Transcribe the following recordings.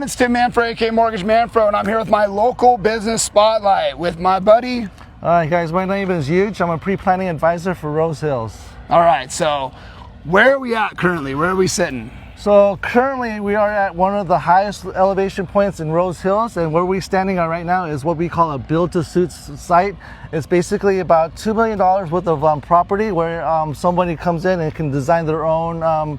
everyone, it's Tim Manfro, aka Mortgage Manfro, and I'm here with my local business spotlight with my buddy. Hi guys, my name is Yooch. I'm a pre-planning advisor for Rose Hills. All right, so where are we at currently? Where are we sitting? So currently we are at one of the highest elevation points in Rose Hills, and where we're standing on right now is what we call a build-to-suit site. It's basically about $2 million worth of property where somebody comes in and can design their own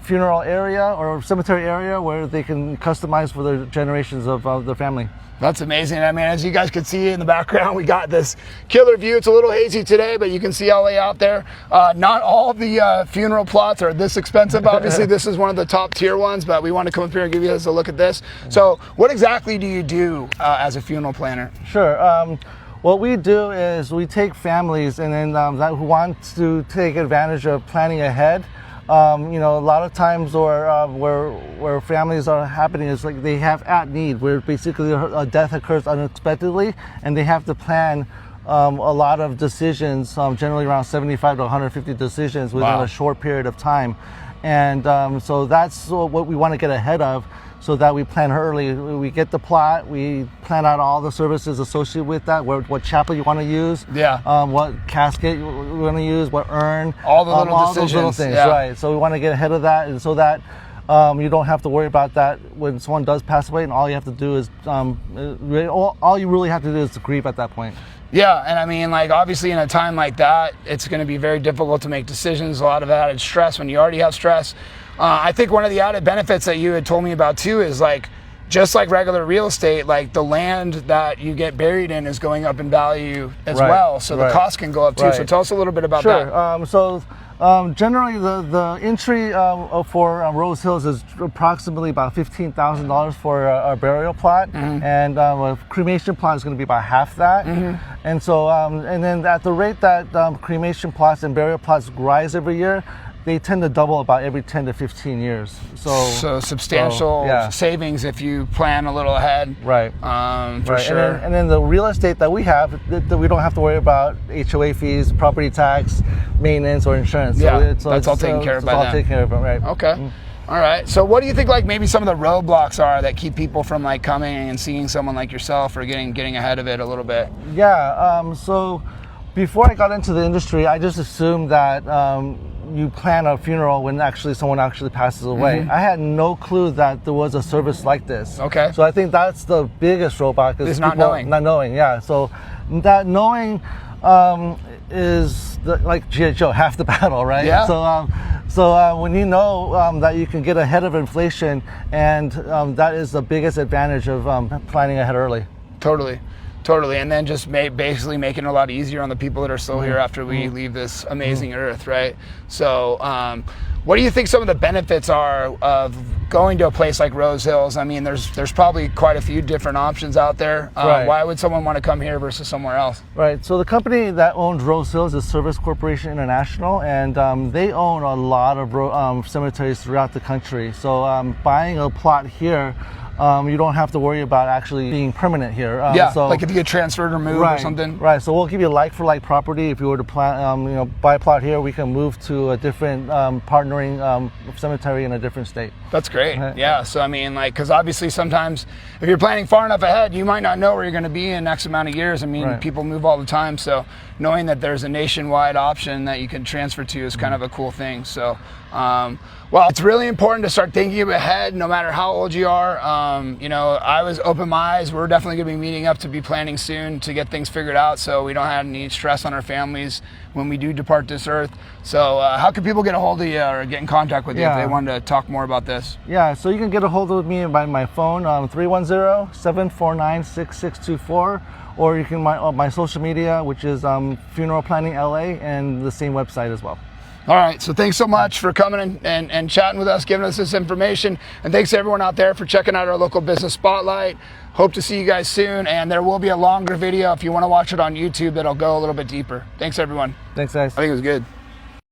funeral area or cemetery area where they can customize for their generations of their family. That's amazing. I mean, as you guys can see in the background, we got this killer view. It's a little hazy today, but you can see LA out there. Not all the funeral plots are this expensive. Obviously, this is one of the top tier ones, but we want to come up here and give you guys a look at this. So what exactly do you do as a funeral planner? Sure. What we do is we take families and then who want to take advantage of planning ahead. You know, a lot of times where families are happening is like they have at need, where basically a death occurs unexpectedly, and they have to plan a lot of decisions, generally around 75 to 150 decisions within a short period of time. And so that's what we want to get ahead of, so that we plan early. We get the plot, we plan out all the services associated with that, what chapel you want to use, what casket you want to use, what urn, all the little all decisions. those little things, right? So we want to get ahead of that, and so that you don't have to worry about that when someone does pass away, and all you have to do is, all you really have to do is to grieve at that point. Yeah, and I mean, like, obviously in a time like that, it's going to be very difficult to make decisions, a lot of added stress when you already have stress. I think one of the added benefits that you had told me about too is, like, just like regular real estate, like the land that you get buried in is going up in value as well, so the cost can go up too. So tell us a little bit about that. So generally the entry for Rose Hills is approximately about $15,000 for a burial plot, and a cremation plot is going to be about half that. And so and then at the rate that cremation plots and burial plots rise every year, they tend to double about every 10 to 15 years. So substantial savings if you plan a little ahead. Right. For sure. And then the real estate that we have, that we don't have to worry about HOA fees, property tax, maintenance, or insurance. Yeah, so that's all taken care of by them. It's all taken care of, right. Okay. All right. So what do you think, like, maybe some of the roadblocks are that keep people from, like, coming and seeing someone like yourself or getting ahead of it a little bit? Yeah. So before I got into the industry, I just assumed that you plan a funeral when someone actually passes away. I had no clue that there was a service like this. Okay. So I think that's the biggest roadblock, is not knowing. Not knowing, yeah. So that knowing is like G.I. Joe, half the battle, right? Yeah. So when you know that you can get ahead of inflation, and that is the biggest advantage of planning ahead early. Totally, and then just basically making it a lot easier on the people that are still here after we leave this amazing earth, right? So what do you think some of the benefits are of going to a place like Rose Hills? I mean, there's probably quite a few different options out there. Why would someone want to come here versus somewhere else? Right, so the company that owns Rose Hills is Service Corporation International, and they own a lot of cemeteries throughout the country. So buying a plot here, you don't have to worry about actually being permanent here. So, like if you get transferred or moved or something. Right. So we'll give you like-for-like property. If you were to buy a plot here, we can move to a different partnering cemetery in a different state. That's great. Yeah. So I mean, like, because obviously sometimes if you're planning far enough ahead, you might not know where you're going to be in X amount of years. I mean, people move all the time. So knowing that there's a nationwide option that you can transfer to is kind of a cool thing. So, well, it's really important to start thinking ahead, no matter how old you are. You know, I was open my eyes. We're definitely going to be meeting up to be planning soon to get things figured out, so we don't have any stress on our families when we do depart this earth. So how can people get a hold of you or get in contact with you if they want to talk more about this? Yeah, so you can get a hold of me by my phone, 310-749-6624, or you can my social media, which is Funeral Planning LA, and the same website as well. All right, so thanks so much for coming and chatting with us, giving us this information. And thanks to everyone out there for checking out our local business spotlight. Hope to see you guys soon. And there will be a longer video if you want to watch it on YouTube that'll go a little bit deeper. Thanks, everyone. Thanks, guys. I think it was good.